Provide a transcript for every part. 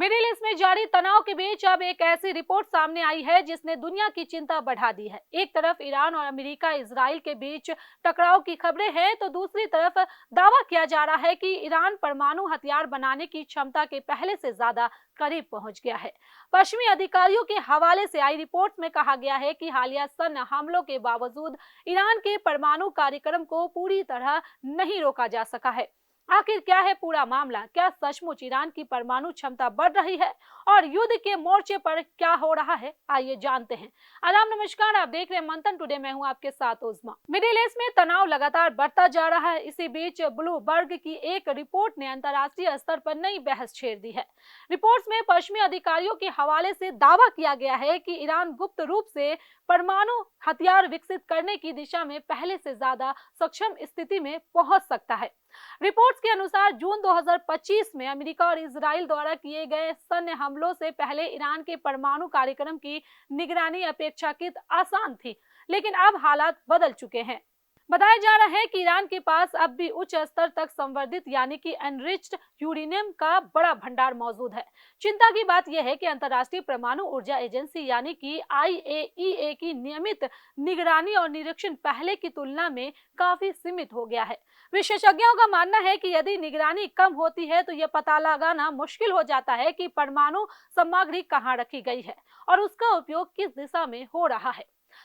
Middle east में जारी तनाव के बीच अब एक ऐसी रिपोर्ट सामने आई है जिसने दुनिया की चिंता बढ़ा दी है। एक तरफ ईरान और अमेरिका इजराइल के बीच टकराव की खबरें हैं, तो दूसरी तरफ दावा किया जा रहा है कि ईरान परमाणु हथियार बनाने की क्षमता के पहले से ज्यादा करीब पहुंच गया है। पश्चिमी अधिकारियों के हवाले से आई रिपोर्ट में कहा गया है कि हालिया सैन्य हमलों के बावजूद ईरान के परमाणु कार्यक्रम को पूरी तरह नहीं रोका जा सका है। आखिर क्या है पूरा मामला? क्या सचमुच ईरान की परमाणु क्षमता बढ़ रही है और युद्ध के मोर्चे पर क्या हो रहा है? आइए जानते हैं। आदाब, नमस्कार, आप देख रहे हैं मंथन टुडे। मैं हूं आपके साथ उज़मा। मिडिल ईस्ट में तनाव लगातार बढ़ता जा रहा है। इसी बीच ब्लूमबर्ग की एक रिपोर्ट ने अंतर्राष्ट्रीय स्तर पर नई बहस छेड़ दी है। रिपोर्ट्स में पश्चिमी अधिकारियों के हवाले से दावा किया गया है कि ईरान गुप्त रूप से परमाणु हथियार विकसित करने की दिशा में पहले से ज्यादा सक्षम स्थिति में पहुंच सकता है। रिपोर्ट्स के अनुसार जून 2025 में अमेरिका और इजराइल द्वारा किए गए सैन्य हमलों से पहले ईरान के परमाणु कार्यक्रम की निगरानी अपेक्षाकृत आसान थी, लेकिन अब हालात बदल चुके हैं। बताया जा रहा है कि ईरान के पास अब भी उच्च स्तर तक संवर्धित यानी कि एनरिच्ड यूरेनियम का बड़ा भंडार मौजूद है। चिंता की बात यह है कि अंतर्राष्ट्रीय परमाणु ऊर्जा एजेंसी यानी कि IAEA की नियमित निगरानी और निरीक्षण पहले की तुलना में काफी सीमित हो गया है। विशेषज्ञों का मानना है कि यदि निगरानी कम होती है तो यह पता लगाना मुश्किल हो जाता है कि परमाणु सामग्री कहाँ रखी गई है और उसका उपयोग किस दिशा में हो रहा है।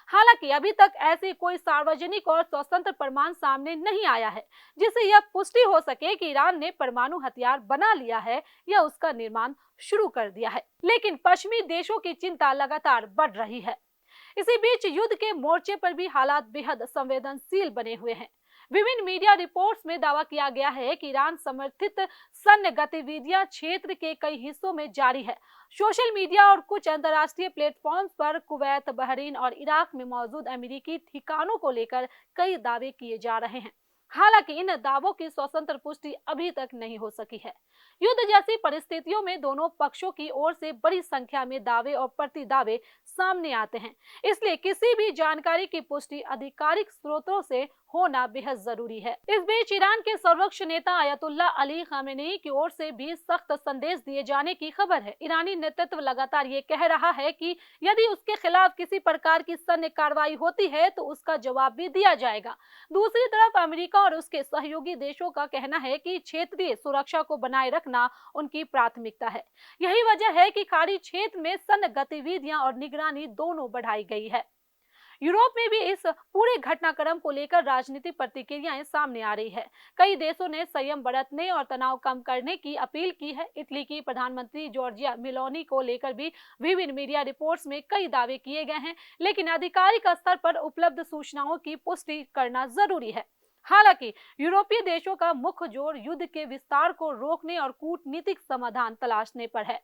हालांकि अभी तक ऐसी कोई सार्वजनिक और स्वतंत्र प्रमाण सामने नहीं आया है जिससे यह पुष्टि हो सके कि ईरान ने परमाणु हथियार बना लिया है या उसका निर्माण शुरू कर दिया है। लेकिन पश्चिमी देशों की चिंता लगातार बढ़ रही है। इसी बीच युद्ध के मोर्चे पर भी हालात बेहद संवेदनशील बने हुए हैं। विभिन्न मीडिया रिपोर्ट्स में दावा किया गया है कि ईरान समर्थित सैन्य गतिविधियां क्षेत्र के कई हिस्सों में जारी है। सोशल मीडिया और कुछ अंतर्राष्ट्रीय प्लेटफॉर्म्स पर कुवैत, बहरीन और इराक में मौजूद अमेरिकी ठिकानों को लेकर कई दावे किए जा रहे हैं। हालांकि इन दावों की स्वतंत्र पुष्टि अभी तक नहीं हो सकी है। युद्ध जैसी परिस्थितियों में दोनों पक्षों की ओर से बड़ी संख्या में दावे और प्रति दावे सामने आते हैं, इसलिए किसी भी जानकारी की पुष्टि आधिकारिक स्रोतों से होना बेहद जरूरी है। इस बीच ईरान के सर्वोच्च नेता अयतुल्ला अली खामेनी की ओर से भी सख्त संदेश दिए जाने की खबर है। ईरानी नेतृत्व लगातार ये कह रहा है कि यदि उसके खिलाफ किसी प्रकार की सैन्य कार्रवाई होती है तो उसका जवाब भी दिया जाएगा। दूसरी तरफ अमेरिका और उसके सहयोगी देशों का कहना है कि क्षेत्रीय सुरक्षा को बनाए रखना उनकी प्राथमिकता है। यही वजह है कि खाड़ी क्षेत्र में सैन्य गतिविधियां और निगरानी दोनों बढ़ाई गई है। यूरोप में भी इस पूरे घटनाक्रम को लेकर राजनीतिक प्रतिक्रियाएं सामने आ रही है। कई देशों ने संयम बरतने और तनाव कम करने की अपील की है। इटली की प्रधानमंत्री जॉर्जिया मेलोनी को लेकर भी विभिन्न मीडिया रिपोर्ट्स में कई दावे किए गए हैं, लेकिन आधिकारिक स्तर पर उपलब्ध सूचनाओं की पुष्टि करना जरूरी है। हालांकि यूरोपीय देशों का मुख्य जोर युद्ध के विस्तार को रोकने और कूटनीतिक समाधान तलाशने पर है।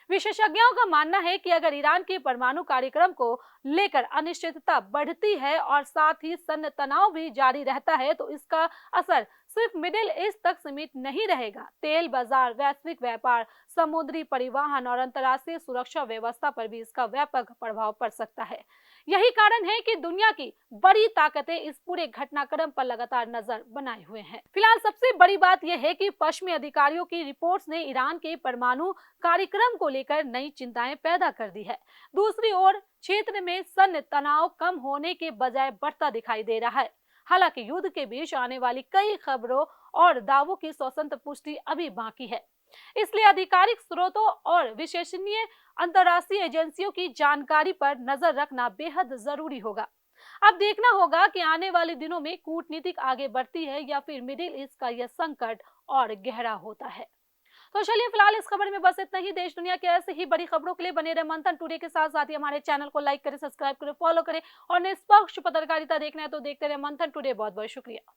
विशेषज्ञों का मानना है कि अगर ईरान के परमाणु कार्यक्रम को लेकर अनिश्चितता बढ़ती है और साथ ही सैन्य तनाव भी जारी रहता है तो इसका असर सिर्फ मिडिल ईस्ट तक सीमित नहीं रहेगा। तेल बाजार, वैश्विक व्यापार, समुद्री परिवहन और अंतर्राष्ट्रीय सुरक्षा व्यवस्था पर भी इसका व्यापक प्रभाव पड़ सकता है। यही कारण है कि दुनिया की बड़ी ताकतें इस पूरे घटनाक्रम पर लगातार नजर बनाए हुए हैं। फिलहाल सबसे बड़ी बात यह है कि पश्चिमी अधिकारियों की रिपोर्ट्स ने ईरान के परमाणु कार्यक्रम को लेकर नई चिंताएं पैदा कर दी है। दूसरी ओर क्षेत्र में सैन्य तनाव कम होने के बजाय बढ़ता दिखाई दे रहा है। हालांकि युद्ध के बीच आने वाली कई खबरों और दावों की स्वतंत्र पुष्टि अभी बाकी है, इसलिए आधिकारिक स्रोतों और विश्वसनीय अंतर्राष्ट्रीय एजेंसियों की जानकारी पर नजर रखना बेहद जरूरी होगा। अब देखना होगा कि आने वाले दिनों में कूटनीतिक आगे बढ़ती है या फिर मिडिल ईस्ट का यह संकट और गहरा होता है। तो चलिए फिलहाल इस खबर में बस इतना ही। देश दुनिया के ऐसे ही बड़ी खबरों के लिए बने रहे मंथन टुडे के साथ। साथ ही हमारे चैनल को लाइक करें, सब्सक्राइब करें, फॉलो करें और निष्पक्ष पत्रकारिता देखना है तो देखते रहे मंथन टुडे। बहुत बहुत शुक्रिया।